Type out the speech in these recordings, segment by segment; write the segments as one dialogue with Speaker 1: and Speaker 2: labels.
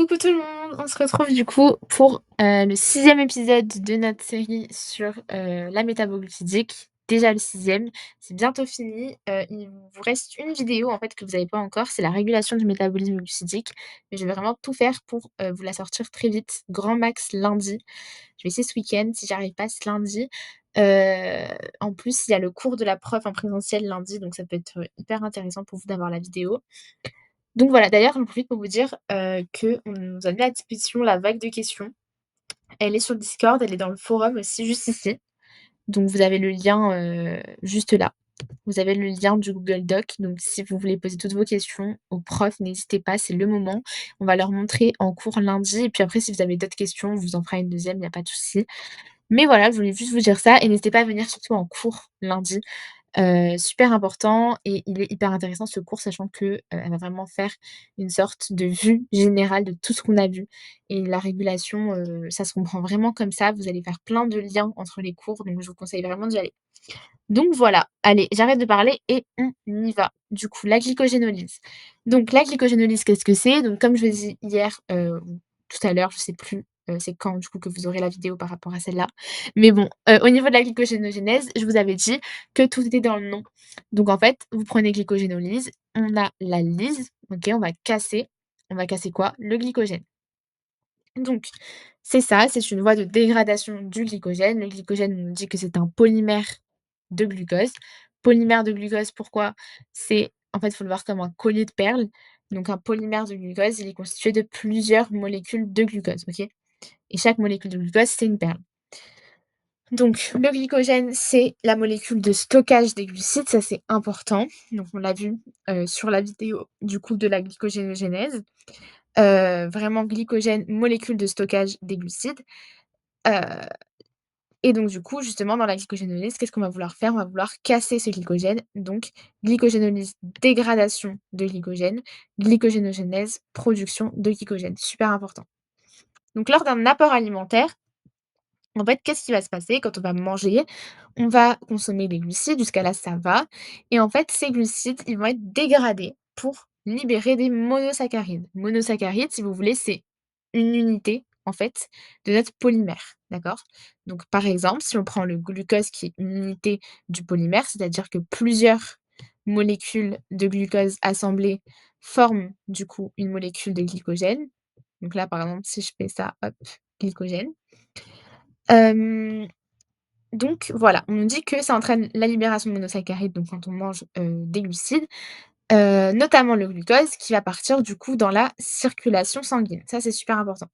Speaker 1: Coucou tout le monde, on se retrouve du coup pour, le sixième épisode de notre série sur, la métabo-glucidique. Déjà le sixième, c'est bientôt fini, il vous reste une vidéo en fait que vous avez pas encore, c'est la régulation du métabolisme glucidique. Mais je vais vraiment tout faire pour, vous la sortir très vite, grand max lundi. Je vais essayer ce week-end, si j'arrive pas ce lundi. Heu, En plus, il y a le cours de la prof en présentiel lundi, donc ça peut être, hyper intéressant pour vous d'avoir la vidéo. Donc voilà, d'ailleurs, j'en profite pour vous dire, qu'on nous a mis à disposition la vague de questions. Elle est sur le Discord, elle est dans le forum aussi, juste ici. Donc vous avez le lien, juste là. Vous avez le lien du Google Doc, donc si vous voulez poser toutes vos questions aux profs, n'hésitez pas, c'est le moment. On va leur montrer en cours lundi et puis après si vous avez d'autres questions, on vous en fera une deuxième, il y a pas de souci. Mais voilà, je voulais juste vous dire ça et n'hésitez pas à venir surtout en cours lundi. Super important et il est hyper intéressant ce cours, sachant que, elle va vraiment faire une sorte de vue générale de tout ce qu'on a vu et la régulation, ça se comprend vraiment comme ça. Vous allez faire plein de liens entre les cours, donc je vous conseille vraiment d'y aller. Donc voilà, allez, j'arrête de parler et on y va. Du coup, la glycogénolyse. Donc la glycogénolyse, qu'est-ce que c'est? Donc comme je vous ai dit hier, ou tout à l'heure, je sais plus, c'est quand du coup que vous aurez la vidéo par rapport à celle-là. Mais bon, au niveau de la glycogénogénèse, je vous avais dit que tout était dans le nom. Donc en fait, vous prenez glycogénolyse, on a la lyse, OK, on va casser quoi? Le glycogène. Donc, c'est ça, c'est une voie de dégradation du glycogène. Le glycogène, on nous dit que c'est un polymère de glucose. Polymère de glucose, pourquoi? C'est en fait, il faut le voir comme un collier de perles. Donc un polymère de glucose, il est constitué de plusieurs molécules de glucose, OK? Et chaque molécule de glucose, c'est une perle. Donc le glycogène, c'est la molécule de stockage des glucides, ça c'est important. Donc on l'a vu, sur la vidéo du coup de la glycogénogénèse. Vraiment glycogène, molécule de stockage des glucides, heu et donc du coup, justement, dans la glycogénolyse, qu'est-ce qu'on va vouloir faire? On va vouloir casser ce glycogène, donc glycogénolyse, dégradation de glycogène, glycogénogénèse, production de glycogène. Super important. Donc lors d'un apport alimentaire, en fait, qu'est-ce qui va se passer quand on va manger? On va consommer des glucides, jusqu'à là ça va et en fait, ces glucides, ils vont être dégradés pour libérer des monosaccharides. Monosaccharides, si vous voulez, c'est une unité, en fait, de notre polymère, d'accord? Donc par exemple, si on prend le glucose qui est une unité du polymère, c'est-à-dire que plusieurs molécules de glucose assemblées forment du coup une molécule de glycogène. Donc là, par exemple, si je fais ça, hop, glycogène. Hem donc voilà, on nous dit que ça entraîne la libération de monosaccharides, donc quand on mange, des glucides, notamment le glucose qui va partir du coup dans la circulation sanguine. Ça, c'est super important.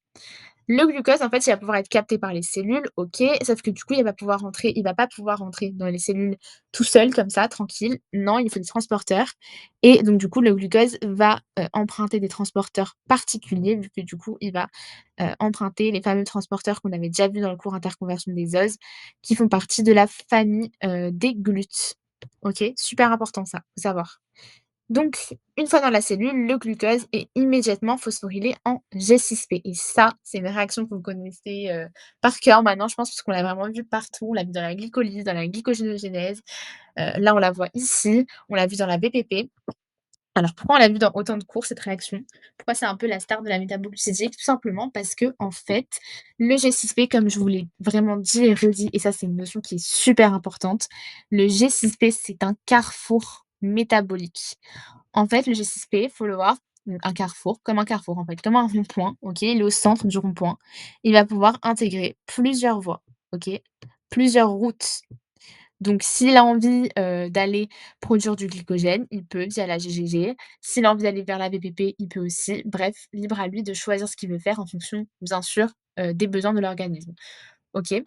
Speaker 1: Le glucose, en fait, il va pouvoir être capté par les cellules, OK, sauf que du coup, il va pas pouvoir rentrer dans les cellules tout seul comme ça, tranquille. Non, il faut des transporteurs et donc du coup, le glucose va, emprunter des transporteurs particuliers, vu que du coup, il va, emprunter les fameux transporteurs qu'on avait déjà vus dans le cours interconversion des oses, qui font partie de la famille, des glutes. OK? Super important ça, faut savoir. Donc, une fois dans la cellule, le glucose est immédiatement phosphorylé en G6P et ça, c'est une réaction que vous connaissez, par cœur maintenant, je pense, parce qu'on l'a vraiment vu partout. On l'a vu dans la glycolyse, dans la glycogénogénèse, là, on la voit ici, on l'a vu dans la BPP. Alors pourquoi on l'a vu dans autant de cours, cette réaction? Pourquoi c'est un peu la star de la métabo-glucidique? Tout simplement parce que en fait, le G6P, comme je vous l'ai vraiment dit et redit, et ça, c'est une notion qui est super importante, le G6P, c'est un carrefour métabolique. En fait, le G6P, faut le voir, un carrefour, comme un carrefour en fait, comme un rond-point, OK? Il est au centre du rond-point. Il va pouvoir intégrer plusieurs voies, OK? Plusieurs routes. Donc s'il a envie, d'aller produire du glycogène, il peut via la GGG. S'il a envie d'aller vers la VPP, il peut aussi. Bref, libre à lui de choisir ce qu'il veut faire en fonction, bien sûr, des besoins de l'organisme. OK?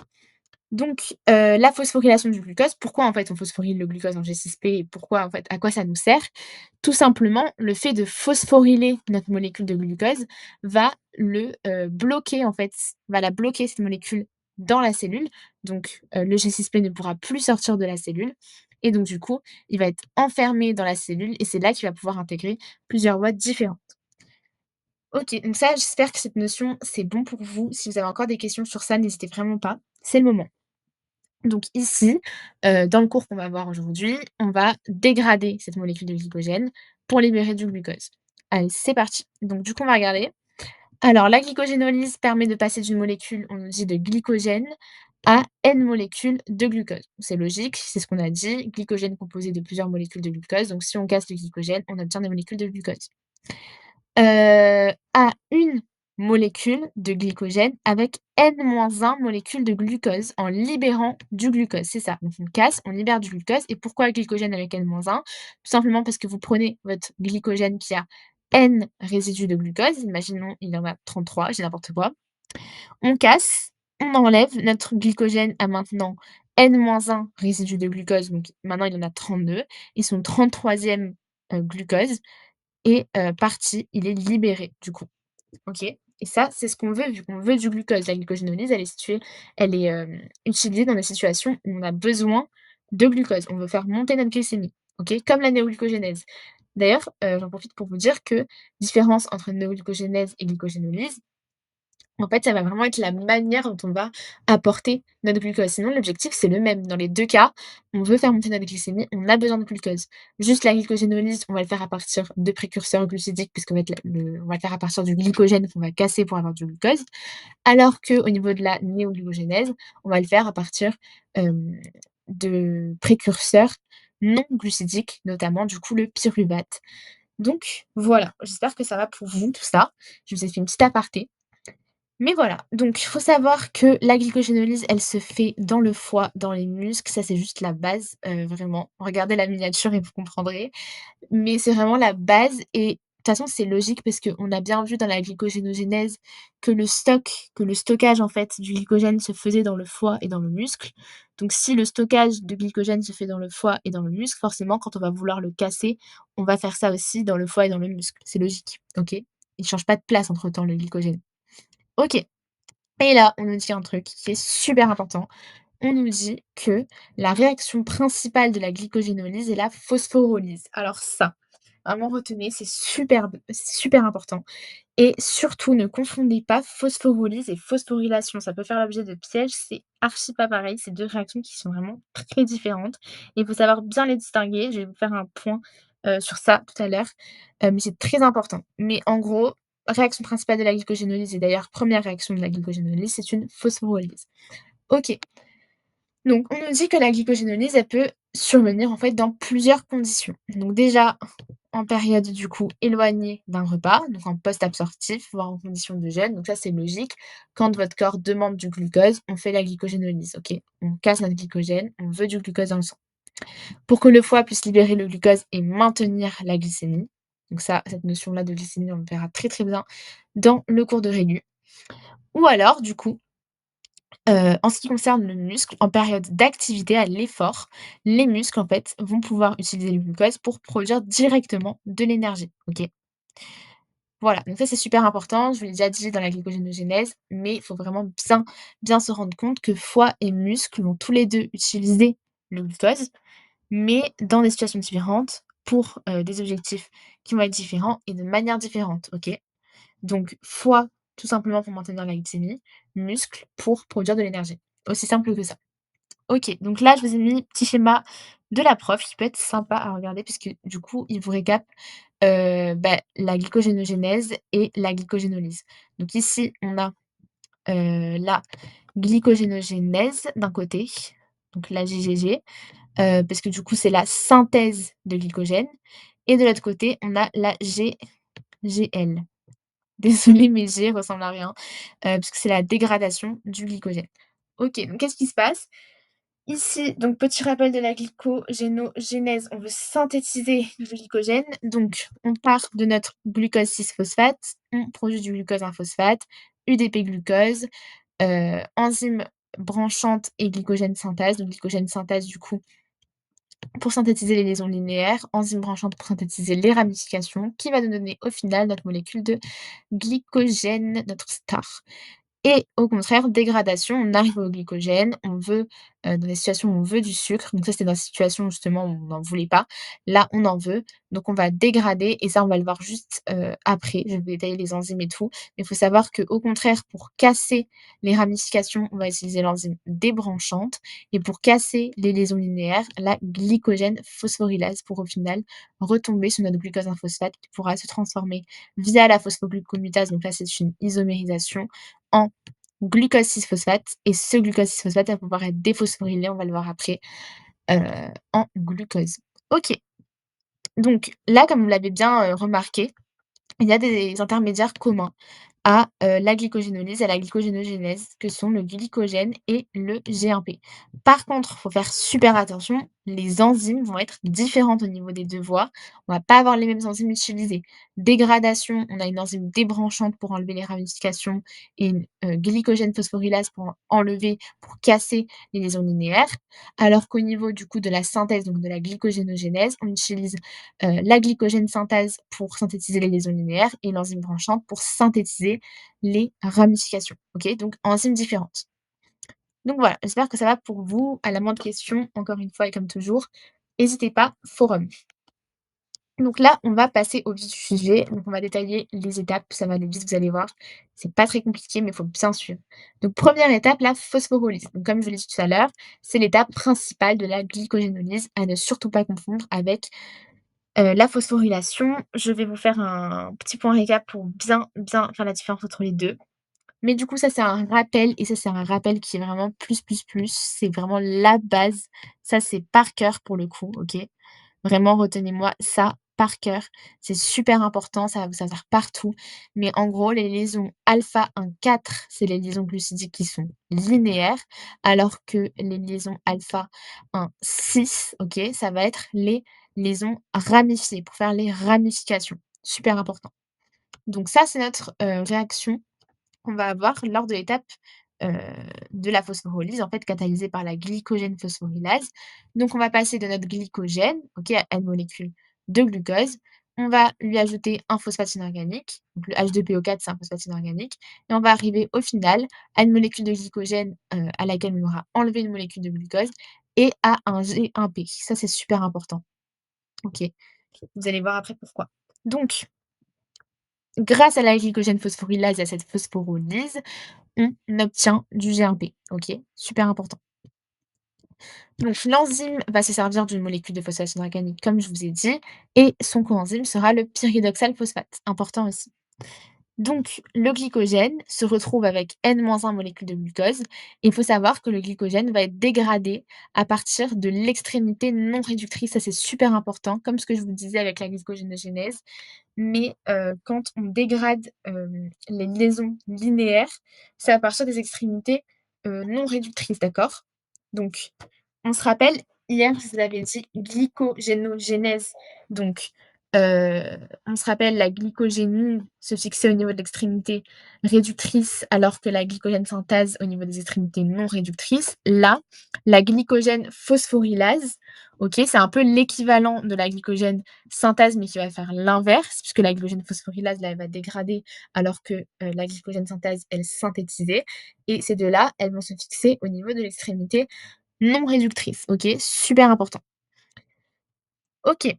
Speaker 1: Donc, la phosphorylation du glucose, pourquoi en fait on phosphoryle le glucose en G6P et pourquoi en fait à quoi ça nous sert? Tout simplement, le fait de phosphoryler notre molécule de glucose va bloquer en fait, va la bloquer cette molécule dans la cellule. Donc, le G6P ne pourra plus sortir de la cellule et donc du coup, il va être enfermé dans la cellule et c'est là qu'il va pouvoir intégrer plusieurs voies différentes. OK, donc ça, j'espère que cette notion, c'est bon pour vous. Si vous avez encore des questions sur ça, n'hésitez vraiment pas, c'est le moment. Donc ici, dans le cours qu'on va voir aujourd'hui, on va dégrader cette molécule de glycogène pour libérer du glucose. Allez, c'est parti. Donc du coup, on va regarder. Alors la glycogénolyse permet de passer d'une molécule, on nous dit de glycogène, à N molécules de glucose. C'est logique, c'est ce qu'on a dit, glycogène composé de plusieurs molécules de glucose, donc si on casse le glycogène, on obtient des molécules de glucose. À une molécule de glycogène avec N-1 molécules de glucose en libérant du glucose, c'est ça. Donc on casse, on libère du glucose et pourquoi le glycogène avec N-1? Tout simplement parce que vous prenez votre glycogène qui a N résidus de glucose, imaginons il y en a 33, j'ai n'importe quoi. On casse, on enlève, notre glycogène a maintenant N-1 résidus de glucose, donc maintenant il en a 32 et son 33e, glucose est, parti, il est libéré du coup, OK? Et ça, c'est ce qu'on veut vu qu'on veut du glucose. La glycogénolyse, elle est, utilisée dans des situations où on a besoin de glucose. On veut faire monter notre glycémie, OK? Comme la néoglucogénèse. D'ailleurs, j'en profite pour vous dire que différence entre néoglucogénèse et glycogénolyse, en fait, ça va vraiment être la manière dont on va apporter notre glucose. Sinon, l'objectif, c'est le même. Dans les 2 cas, on veut faire monter notre glycémie, on a besoin de glucose. Juste la glycogénolyse, on va le faire à partir de précurseurs glucidiques puisqu'on va être on va le faire à partir du glycogène qu'on va casser pour avoir du glucose. Alors qu'au niveau de la néoglucogénèse, on va le faire à partir, hem, de précurseurs non glucidiques, notamment du coup le pyruvate. Donc voilà, j'espère que ça va pour vous tout ça. Je vous ai fait une petite aparté. Mais voilà, donc il faut savoir que la glycogénolyse, elle se fait dans le foie, dans les muscles, ça c'est juste la base, vraiment. Regardez la miniature et vous comprendrez. Mais c'est vraiment la base et de toute façon, c'est logique parce qu'on a bien vu dans la glycogénogénèse que le stockage en fait du glycogène se faisait dans le foie et dans le muscle. Donc si le stockage de glycogène se fait dans le foie et dans le muscle, forcément quand on va vouloir le casser, on va faire ça aussi dans le foie et dans le muscle. C'est logique, OK? Il change pas de place entre temps le glycogène. OK. Et là, on nous dit un truc qui est super important. On nous dit que la réaction principale de la glycogénolyse est la phosphorolyse. Alors ça, vraiment retenez, c'est super important. Et surtout, ne confondez pas phosphorolyse et phosphorylation. Ça peut faire l'objet de pièges, c'est archi pas pareil. C'est 2 réactions qui sont vraiment très différentes. Et il faut savoir bien les distinguer. Je vais vous faire un point sur ça tout à l'heure, mais c'est très important. Mais en gros, réaction principale de la glycogénolyse et d'ailleurs première réaction de la glycogénolyse, c'est une phosphorolyse. OK. Donc, on nous dit que la glycogénolyse, elle peut survenir en fait dans plusieurs conditions. Donc déjà, en période du coup éloignée d'un repas, donc en post-absorptif, voire en condition de jeûne, donc ça c'est logique. Quand votre corps demande du glucose, on fait la glycogénolyse, OK? On casse notre glycogène, on veut du glucose dans le sang. Pour que le foie puisse libérer le glucose et maintenir la glycémie, donc ça, cette notion-là de glycémie, on le verra très, très bien dans le cours de régu. Ou alors, du coup, en ce qui concerne le muscle, en période d'activité, à l'effort, les muscles, en fait, vont pouvoir utiliser le glucose pour produire directement de l'énergie, OK? Voilà, donc ça, c'est super important. Je vous l'ai déjà dit dans la glycogénogénèse, mais il faut vraiment bien se rendre compte que foie et muscles vont tous les 2 utiliser le glucose, mais dans des situations différentes, pour, des objectifs qui vont être différents et de manière différente, OK? Donc foie, tout simplement pour maintenir la glycémie, muscles pour produire de l'énergie. Aussi simple que ça. OK, donc là, je vous ai mis petit schéma de la prof qui peut être sympa à regarder puisque du coup, il vous récap, la glycogénogénèse et la glycogénolyse. Donc ici, on a, la glycogénogénèse d'un côté, donc la GGG, parce que du coup, c'est la synthèse de glycogène et de l'autre côté, on a la GGL. Désolée, mes G ressemblent à rien, parce que c'est la dégradation du glycogène. OK, donc qu'est-ce qui se passe? Ici, donc petit rappel de la glycogénogénèse, on veut synthétiser du glycogène, donc on part de notre glucose 6-phosphate, on produit du glucose 1-phosphate, UDP-glucose, enzyme branchante et glycogène synthèse. Donc glycogène synthèse du coup pour synthétiser les liaisons linéaires, enzyme branchante pour synthétiser les ramifications, qui va nous donner au final notre molécule de glycogène, notre star. et au contraire, dégradation, on arrive au glycogène, on veut, dans des situations où on veut du sucre, donc ça, c'était dans des situations justement où on n'en voulait pas. Là, on en veut, donc on va dégrader et ça, on va le voir juste, après. Je vais détailler les enzymes et tout. Mais il faut savoir qu'au contraire, pour casser les ramifications, on va utiliser l'enzyme débranchante et pour casser les liaisons linéaires, la glycogène phosphorylase pour au final retomber sur notre glucose 1-phosphate qui pourra se transformer via la phosphoglucomutase, donc là, c'est une isomérisation, en glucose 6-phosphate et ce glucose 6-phosphate va pouvoir être déphosphorylé, on va le voir après, heu, en glucose. OK, donc là, comme vous l'avez bien, remarqué, il y a des intermédiaires communs à, la glycogénolyse et à la glycogénogénèse, que sont le glycogène et le G1P. Par contre, il faut faire super attention, les enzymes vont être différentes au niveau des 2 voies. On va pas avoir les mêmes enzymes utilisées. Dégradation, on a une enzyme débranchante pour enlever les ramifications et une, glycogène phosphorylase pour enlever, pour casser les liaisons linéaires. Alors qu'au niveau du coup de la synthèse, donc de la glycogénogénèse, on utilise la glycogène synthase pour synthétiser les liaisons linéaires et l'enzyme branchante pour synthétiser les ramifications. OK? Donc enzymes différentes. Donc voilà, j'espère que ça va pour vous. À la moindre question, encore une fois et comme toujours, n'hésitez pas, forum. Donc là, on va passer au vif du sujet. Donc on va détailler les étapes, ça va aller vite, vous allez voir. C'est pas très compliqué, mais il faut bien suivre. Donc première étape, la phosphorylyse. Donc comme je vous l'ai dit tout à l'heure, c'est l'étape principale de la glycogénolyse à ne surtout pas confondre avec la phosphorylation. Je vais vous faire un petit point récap pour bien faire la différence entre les 2. Mais du coup, ça, c'est un rappel et ça, c'est un rappel qui est vraiment plus, plus, plus. C'est vraiment la base. Ça, c'est par cœur pour le coup, OK? Vraiment, retenez-moi ça par cœur. C'est super important, ça va vous servir partout. Mais en gros, les liaisons alpha 1,4, c'est les liaisons glucidiques qui sont linéaires, alors que les liaisons alpha 1,6, OK, ça va être les liaisons ramifiées, pour faire les ramifications. Super important. Donc ça, c'est notre, réaction qu'on va avoir lors de l'étape, heu, de la phosphorylyse, en fait, catalysée par la glycogène phosphorylase. Donc on va passer de notre glycogène, OK, à une molécule de glucose. On va lui ajouter un phosphate inorganique, donc le H2PO4, c'est un phosphate inorganique et on va arriver au final à une molécule de glycogène, à laquelle on aura enlevé une molécule de glucose et à un G1P. Ça, c'est super important, OK. Vous allez voir après pourquoi. Donc grâce à la glycogène phosphorylase et à cette phosphorylyse, on obtient du GMP, OK? Super important. Donc l'enzyme va se servir d'une molécule de phosphate inorganique comme je vous ai dit et son coenzyme sera le pyridoxal phosphate, important aussi. Donc le glycogène se retrouve avec N-1 molécules de glucose et il faut savoir que le glycogène va être dégradé à partir de l'extrémité non réductrice, ça c'est super important, comme ce que je vous disais avec la glycogénogénèse. Mais quand on dégrade, les liaisons linéaires, c'est à partir des extrémités, non réductrices, d'accord? Donc on se rappelle, hier, je vous avais dit glycogénogénèse, donc heu, on se rappelle la glycogénine se fixait au niveau de l'extrémité réductrice, alors que la glycogène synthase au niveau des extrémités non réductrices. Là, la glycogène phosphorylase, OK, c'est un peu l'équivalent de la glycogène synthase, mais qui va faire l'inverse, puisque la glycogène phosphorylase, là, elle va dégrader, alors que, la glycogène synthase, elle synthétisait et ces 2 là, elles vont se fixer au niveau de l'extrémité non réductrice, OK? Super important. OK,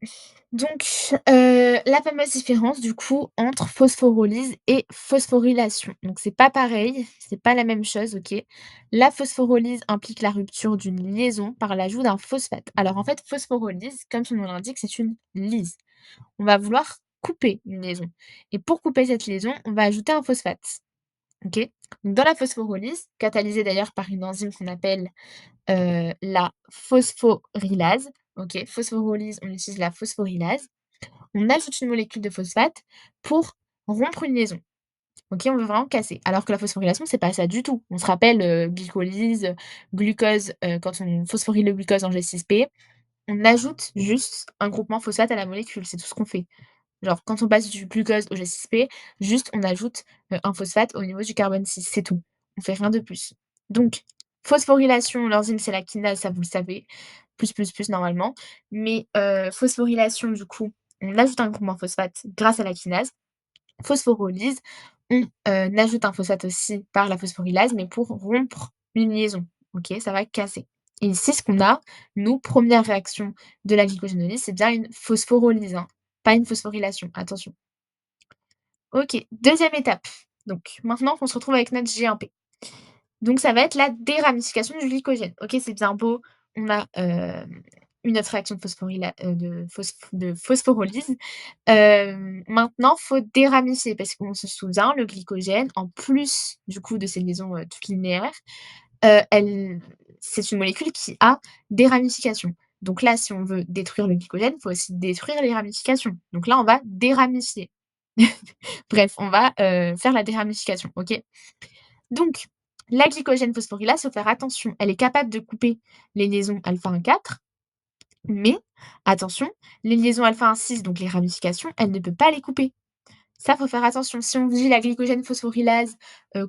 Speaker 1: donc la fameuse différence du coup entre phosphorylyse et phosphorylation. Donc c'est pas pareil, c'est pas la même chose, OK? La phosphorylyse implique la rupture d'une liaison par l'ajout d'un phosphate. Alors en fait, phosphorylyse, comme son nom l'indique, c'est une lyse. On va vouloir couper une liaison et pour couper cette liaison, on va ajouter un phosphate, OK? Donc dans la phosphorylyse, catalysée d'ailleurs par une enzyme qu'on appelle la phosphorylase, OK, phosphorylyse, on utilise la phosphorylase. On ajoute une molécule de phosphate pour rompre une liaison. OK, on veut vraiment casser. Alors que la phosphorylation, c'est pas ça du tout. On se rappelle, glycolyse, glucose, quand on phosphoryle le glucose en G6P, on ajoute juste un groupement phosphate à la molécule, c'est tout ce qu'on fait. Genre quand on passe du glucose au G6P, juste on ajoute, un phosphate au niveau du carbone 6, c'est tout. On fait rien de plus. Donc phosphorylation, l'enzyme c'est la kinase, ça vous le savez, plus normalement. Mais phosphorylation du coup, on ajoute un groupement phosphate grâce à la kinase phosphorylyse, on, ajoute un phosphate aussi par la phosphorylase, mais pour rompre une liaison, OK? Ça va casser et ici, ce qu'on a, nous, première réaction de la glycogénolyse, c'est bien une phosphorylyse, hein, pas une phosphorylation, attention. OK, deuxième étape, donc maintenant qu'on se retrouve avec notre GMP. Donc ça va être la déramification du glycogène. OK, c'est bien beau, on a, une autre réaction de de phosphorylyse. Maintenant, faut déramifier parce qu'on se souvient, le glycogène, en plus, du coup, de ces liaisons, toutes linéaires, elle c'est une molécule qui a des ramifications. Donc là, si on veut détruire le glycogène, il faut aussi détruire les ramifications. Donc là, on va déramifier. Bref, on va, faire la déramification, OK? Donc, la glycogène phosphorylase, faut faire attention, elle est capable de couper les liaisons alpha 1 4, mais attention, les liaisons alpha 1 6, donc les ramifications, elle ne peut pas les couper. Ça, faut faire attention. Si on vous dit la glycogène phosphorylase,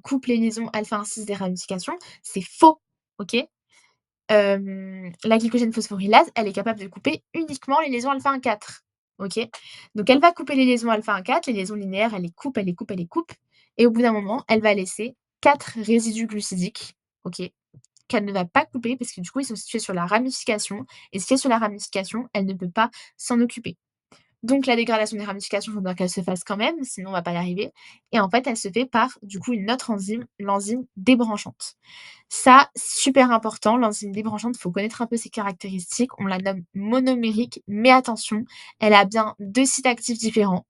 Speaker 1: coupe les liaisons alpha 1 6 des ramifications, c'est faux, OK? La glycogène phosphorylase, elle est capable de couper uniquement les liaisons alpha 1 4, OK? Donc elle va couper les liaisons alpha 1 4, les liaisons linéaires, elle les coupe, elle les coupe, elle les coupe et au bout d'un moment, elle va laisser 4 résidus glucidiques, OK? Qu'elle ne va pas couper parce que du coup, ils sont situés sur la ramification et ce qui est sur la ramification, elle ne peut pas s'en occuper. Donc la dégradation des ramifications, il faut bien qu'elle se fasse quand même, sinon on va pas y arriver et en fait, elle se fait par, du coup, une autre enzyme, l'enzyme débranchante. Ça, super important, l'enzyme débranchante, il faut connaître un peu ses caractéristiques. On la nomme monomérique, mais attention, elle a bien 2 sites actifs différents,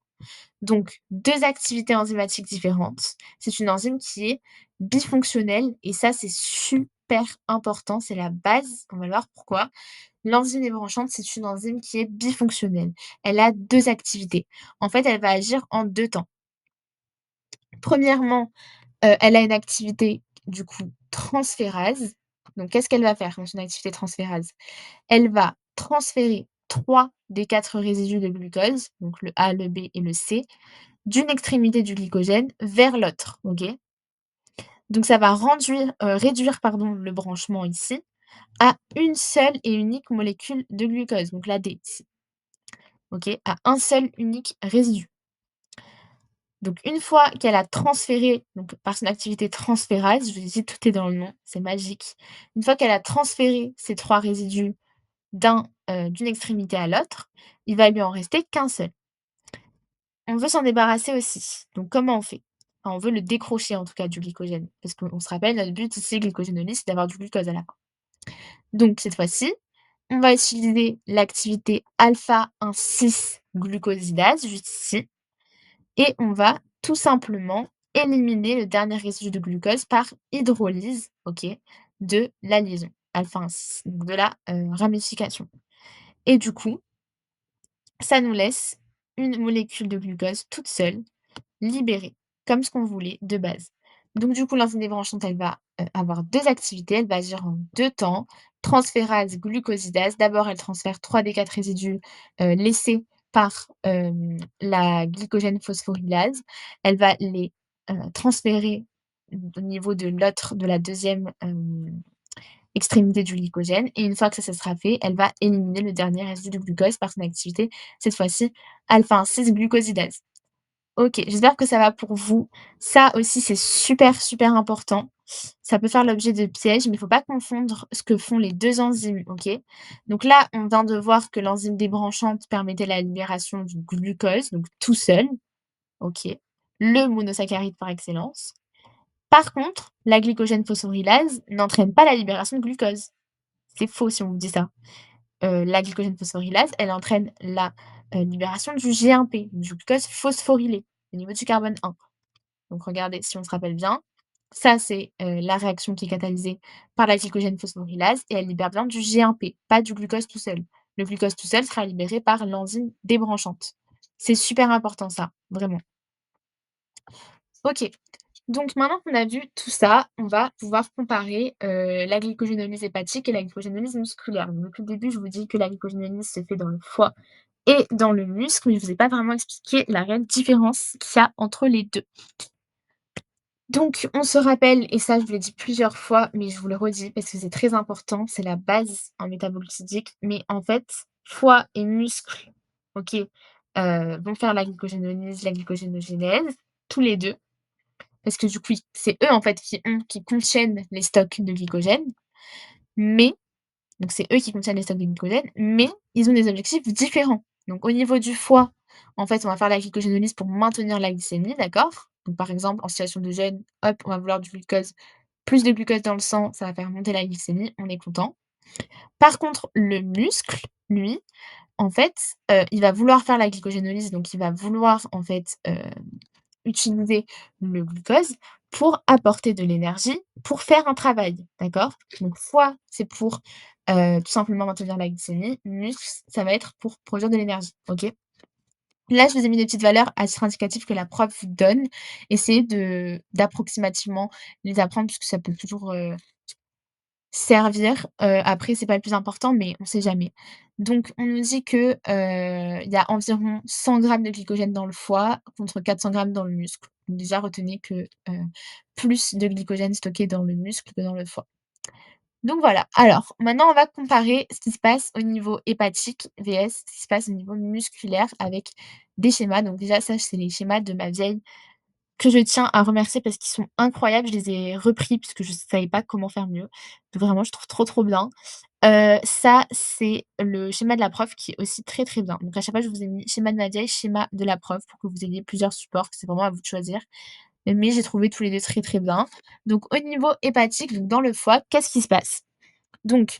Speaker 1: donc 2 activités enzymatiques différentes. C'est une enzyme qui est bifonctionnelle et ça, c'est super important, c'est la base. On va voir pourquoi. L'enzyme débranchante, c'est une enzyme qui est bifonctionnelle. Elle a 2 activités. En fait, elle va agir en 2 temps. Premièrement, elle a une activité, du coup, transférase. Donc qu'est-ce qu'elle va faire dans son activité transférase? Elle va transférer 3 des 4 résidus de glucose, donc le A, le B et le C, d'une extrémité du glycogène vers l'autre, OK? Donc ça va réduire, pardon, le branchement ici à une seule et unique molécule de glucose, donc la D ici, OK? À un seul unique résidu. Donc une fois qu'elle a transféré, donc par son activité transférase, je vous ai dit tout est dans le nom, c'est magique. Une fois qu'elle a transféré ces 3 résidus d'une extrémité à l'autre, il va lui en rester qu'un seul. On veut s'en débarrasser aussi. Donc comment on fait? Enfin, on veut le décrocher en tout cas du glycogène, parce qu'on se rappelle, notre but ici glycogénolyse, c'est d'avoir du glucose à la fin. Donc cette fois-ci, on va utiliser l'activité alpha 1 6 glucosidase juste ici. Et on va tout simplement éliminer le dernier résidu de glucose par hydrolyse, OK, de la liaison alpha 1 6, donc de la, ramification et du coup, ça nous laisse une molécule de glucose toute seule, libérée, comme ce qu'on voulait de base. Donc du coup, l'enzyme débranchante, elle va, avoir 2 activités, elle va agir en 2 temps. Transférase, glucosidase. D'abord, elle transfère 3 des 4 résidus, laissés par, la glycogène phosphorylase. Elle va les, transférer au niveau de la deuxième extrémité du glycogène et une fois que ça sera fait, elle va éliminer le dernier résidu de glucose par son activité, cette fois-ci alpha 6 glucosidase. OK, j'espère que ça va pour vous. Ça aussi, c'est super, super important. Ça peut faire l'objet de pièges, mais il ne faut pas confondre ce que font les 2 enzymes, OK? Donc là, on vient de voir que l'enzyme débranchante permettait la libération du glucose, donc tout seul, OK? Le monosaccharide par excellence. Par contre, la glycogène phosphorylase n'entraîne pas la libération de glucose. C'est faux si on vous dit ça. La glycogène phosphorylase, elle entraîne la, libération du G1P, du glucose phosphorylé, au niveau du carbone 1. Donc regardez, si on se rappelle bien, ça c'est, la réaction qui est catalysée par la glycogène phosphorylase et elle libère bien du G1P, pas du glucose tout seul. Le glucose tout seul sera libéré par l'enzyme débranchante. C'est super important ça, vraiment. OK. Donc maintenant qu'on a vu tout ça, on va pouvoir comparer, la glycogénolyse hépatique et la glycogénolyse musculaire. Donc depuis le début, je vous dis que la glycogénolyse se fait dans le foie et dans le muscle, mais je vous ai pas vraiment expliqué la réelle différence qu'il y a entre les 2. Donc on se rappelle et ça je vous l'ai dit plusieurs fois, mais je vous le redis parce que c'est très important, c'est la base en métabolique, mais en fait, foie et muscle, OK? vont faire la glycogénolyse, la glycogénogénèse, tous les 2, parce que du coup, c'est eux, en fait, qui contiennent les stocks de glycogène, mais donc c'est eux qui contiennent les stocks de glycogène, mais ils ont des objectifs différents. Donc au niveau du foie, en fait, on va faire la glycogénolyse pour maintenir la glycémie, d'accord? Donc par exemple, en situation de jeûne, hop, on va vouloir du glucose, plus de glucose dans le sang, ça va faire monter la glycémie, on est content. Par contre, le muscle, lui, en fait, il va vouloir faire la glycogénolyse, donc il va vouloir, en fait, utiliser le glucose pour apporter de l'énergie, pour faire un travail, d'accord? Donc foie, c'est pour, tout simplement maintenir la glycémie. Muscle, ça va être pour produire de l'énergie, OK? Là, je vous ai mis des petites valeurs à titre indicatif que la prof vous donne. Essayez d'approximativement les apprendre puisque ça peut toujours, servir. Après c'est pas le plus important, mais on sait jamais. Donc on nous dit que, il y a environ 100 grammes de glycogène dans le foie contre 400 grammes dans le muscle. Donc déjà retenez que, plus de glycogène stocké dans le muscle que dans le foie. Donc voilà. Alors maintenant on va comparer ce qui se passe au niveau hépatique vs ce qui se passe au niveau musculaire avec des schémas. Donc déjà ça c'est les schémas de ma vieille que je tiens à remercier parce qu'ils sont incroyables. Je les ai repris puisque je ne savais pas comment faire mieux. Donc vraiment, je trouve trop, trop bien. Ça, c'est le schéma de la prof qui est aussi très, très bien. Donc à chaque fois, je vous ai mis schéma de ma vieille, schéma de la prof pour que vous ayez plusieurs supports. C'est vraiment à vous de choisir. Mais j'ai trouvé tous les 2 très, très bien. Donc au niveau hépatique, donc dans le foie, qu'est-ce qui se passe? Donc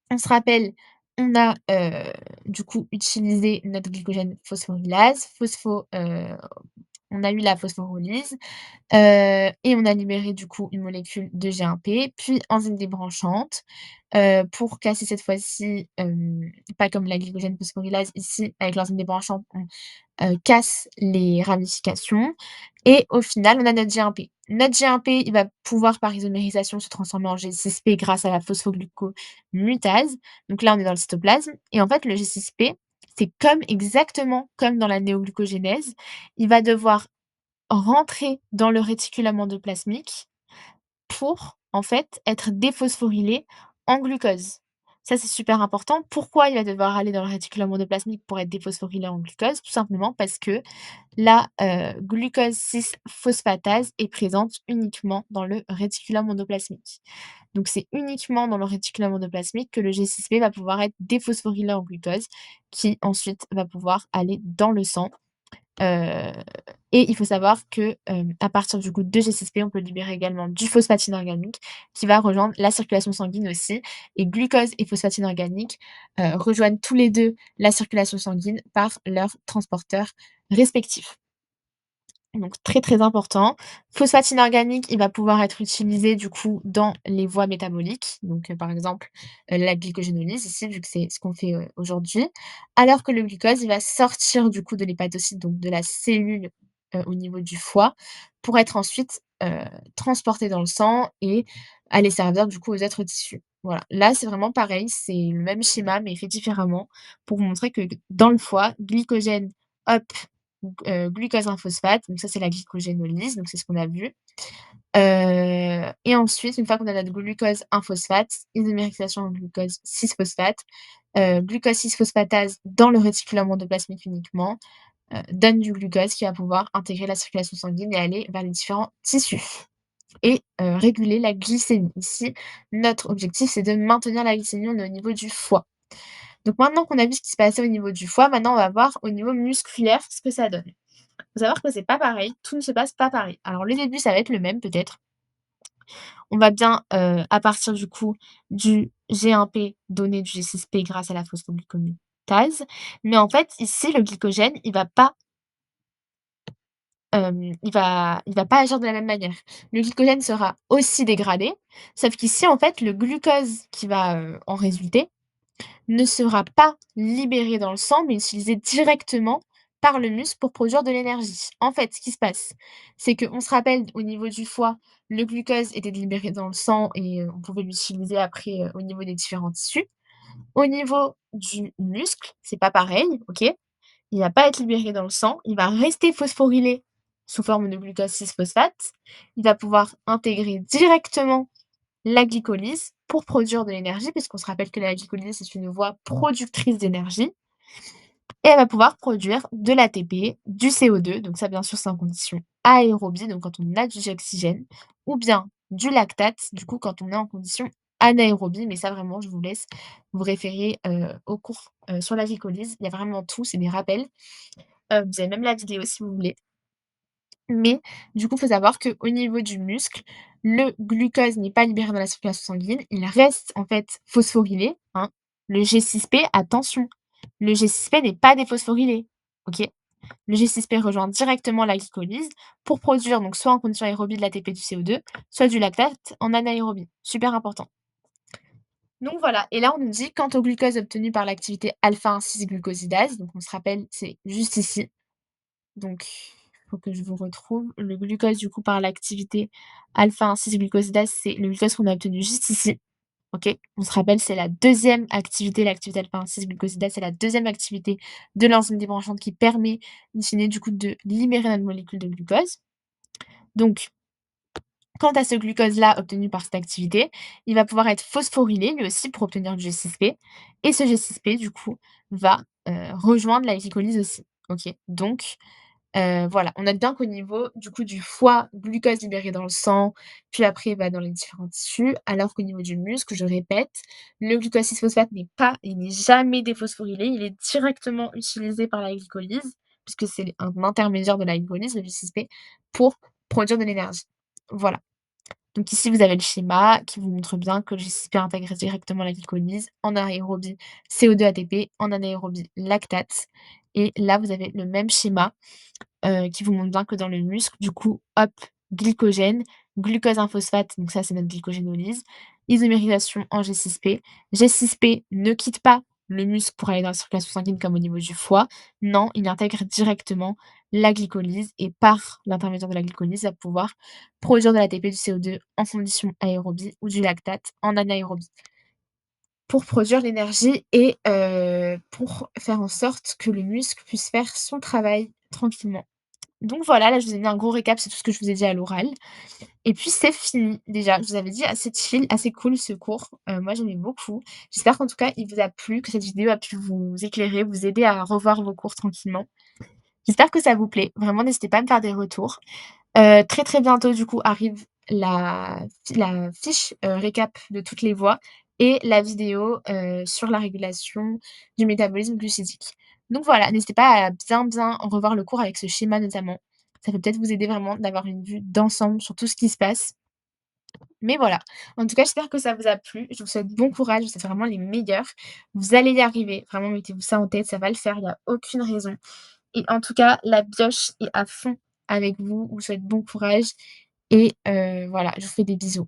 Speaker 1: on se rappelle, on a, du coup utilisé notre glycogène phosphorylase, on a eu la phosphorolyse. Et on a libéré du coup une molécule de G1P, puis enzyme débranchante, pour casser cette fois-ci, pas comme la glycogène phosphorylase ici avec l'enzyme débranchante, on, casse les ramifications et au final on a notre G1P. Notre G1P, il va pouvoir par isomérisation se transformer en G6P grâce à la phosphoglucomutase. Donc là on est dans le cytoplasme et en fait le G6P, c'est comme exactement comme dans la néoglucogénèse, il va devoir rentrer dans le réticulum endoplasmique pour, en fait, être déphosphorylé en glucose. Ça, c'est super important. Pourquoi il va devoir aller dans le réticulum endoplasmique pour être déphosphorylé en glucose? Tout simplement parce que la, glucose 6-phosphatase est présente uniquement dans le réticulum endoplasmique. Donc c'est uniquement dans le réticulum endoplasmique que le G6P va pouvoir être déphosphorylé en glucose, qui ensuite va pouvoir aller dans le sang. Heu et il faut savoir que, à partir du coup de G6P, on peut libérer également du phosphatine organique qui va rejoindre la circulation sanguine aussi et glucose et phosphatine organique, rejoignent tous les 2 la circulation sanguine par leurs transporteurs respectifs. Donc très, très important. Phosphatine organique, il va pouvoir être utilisé du coup dans les voies métaboliques, donc par exemple, la glycogénolyse ici, vu que c'est ce qu'on fait, aujourd'hui. Alors que le glucose, il va sortir du coup de l'hépatocyte, donc de la cellule, au niveau du foie, pour être ensuite, transporté dans le sang et aller servir du coup aux autres tissus. Voilà. Là, c'est vraiment pareil, c'est le même schéma mais fait différemment pour vous montrer que dans le foie, glycogène, hop, glucose 1 phosphate, donc ça c'est la glycogénolyse, donc c'est ce qu'on a vu. Et ensuite, une fois qu'on a notre glucose 1 phosphate, isomérisation en glucose 6 phosphate, glucose 6 phosphatase dans le réticulum endoplasmique uniquement, donne du glucose qui va pouvoir intégrer la circulation sanguine et aller vers les différents tissus et réguler la glycémie. Ici, notre objectif, c'est de maintenir la glycémie, on est au niveau du foie. Donc maintenant qu'on a vu ce qui se passait au niveau du foie, maintenant on va voir au niveau musculaire ce que ça donne. Faut savoir que c'est pas pareil, tout ne se passe pas pareil. Alors le début, ça va être le même peut-être. On va bien, à partir du coup du G1P donner du G6P grâce à la phosphoglucométase, mais en fait ici le glycogène, il va pas agir de la même manière. Le glycogène sera aussi dégradé, sauf qu'ici en fait le glucose qui va, en résulter ne sera pas libéré dans le sang, mais utilisé directement par le muscle pour produire de l'énergie. En fait, ce qui se passe, c'est qu'on se rappelle au niveau du foie, le glucose était libéré dans le sang et on pouvait l'utiliser après, au niveau des différents tissus. Au niveau du muscle, c'est pas pareil, OK? Il va pas être libéré dans le sang, il va rester phosphorylé sous forme de glucose 6-phosphate. Il va pouvoir intégrer directement la glycolyse pour produire de l'énergie, puisqu'on se rappelle que la glycolyse, c'est une voie productrice d'énergie et elle va pouvoir produire de l'ATP, du CO2, donc ça bien sûr c'est en condition aérobie, donc quand on a du oxygène, ou bien du lactate, du coup quand on est en condition anaérobie, mais ça vraiment je vous laisse vous référer, au cours, sur la glycolyse. Il y a vraiment tout, c'est des rappels. Vous avez même la vidéo si vous voulez. Mais du coup, il faut savoir qu'au niveau du muscle, le glucose n'est pas libéré dans la circulation sanguine, il reste en fait phosphorylé, hein. Le G6P, attention, le G6P n'est pas déphosphorylé, OK? Le G6P rejoint directement la glycolyse pour produire donc soit en condition aérobie de l'ATP, du CO2, soit du lactate en anaérobie. Super important. Donc voilà, et là on nous dit quant au glucose obtenu par l'activité alpha-1,6-glucosidase, donc on se rappelle, c'est juste ici. Donc, il faut que je vous retrouve. Le glucose, du coup, par l'activité alpha-1,6-glucosidase, c'est le glucose qu'on a obtenu juste ici, OK? On se rappelle, c'est la deuxième activité, l'activité alpha-1,6-glucosidase, c'est la deuxième activité de l'enzyme débranchante qui permet, in fine, du coup, de libérer notre molécule de glucose. Donc, quant à ce glucose-là obtenu par cette activité, il va pouvoir être phosphorylé lui aussi pour obtenir du G6P et ce G6P, du coup, va, rejoindre la glycolyse aussi, OK? Donc voilà, on note bien qu'au niveau du coup du foie, glucose libéré dans le sang, puis après va dans les différents tissus, alors qu'au niveau du muscle, je répète, le glucose 6-phosphate il n'est jamais déphosphorylé, il est directement utilisé par la glycolyse, puisque c'est un intermédiaire de la glycolyse, le G6P, pour produire de l'énergie. Voilà. Donc ici, vous avez le schéma qui vous montre bien que le G6P intègre directement la glycolyse, en aérobie CO2 ATP, en anaérobie lactate, et là vous avez le même schéma qui vous montre bien que dans le muscle, du coup, hop, glycogène, glucose 1-phosphate, donc ça, c'est notre glycogénolyse, isomérisation en G6P. G6P ne quitte pas le muscle pour aller dans la circulation sanguine comme au niveau du foie. Non, il intègre directement la glycolyse et par l'intermédiaire de la glycolyse, va pouvoir produire de l'ATP, du CO2 en condition aérobie ou du lactate en anaérobie pour produire l'énergie et pour faire en sorte que le muscle puisse faire son travail tranquillement. Donc voilà, là, je vous ai mis un gros récap, c'est tout ce que je vous ai dit à l'oral et puis c'est fini déjà. Je vous avais dit assez chill, assez cool ce cours, moi j'aimais beaucoup. J'espère qu'en tout cas il vous a plu, que cette vidéo a pu vous éclairer, vous aider à revoir vos cours tranquillement. J'espère que ça vous plaît. Vraiment n'hésitez pas à me faire des retours. Très, très bientôt du coup arrive la fiche, récap de toutes les voies et la vidéo, sur la régulation du métabolisme glucidique. Donc voilà, n'hésitez pas à bien, bien revoir le cours avec ce schéma notamment. Ça peut peut-être vous aider vraiment d'avoir une vue d'ensemble sur tout ce qui se passe. Mais voilà, en tout cas j'espère que ça vous a plu. Je vous souhaite bon courage, vous êtes vraiment les meilleurs. Vous allez y arriver, vraiment mettez-vous ça en tête, ça va le faire, il y a aucune raison. Et en tout cas, la pioche est à fond avec vous. Je vous souhaite bon courage et voilà, je vous fais des bisous.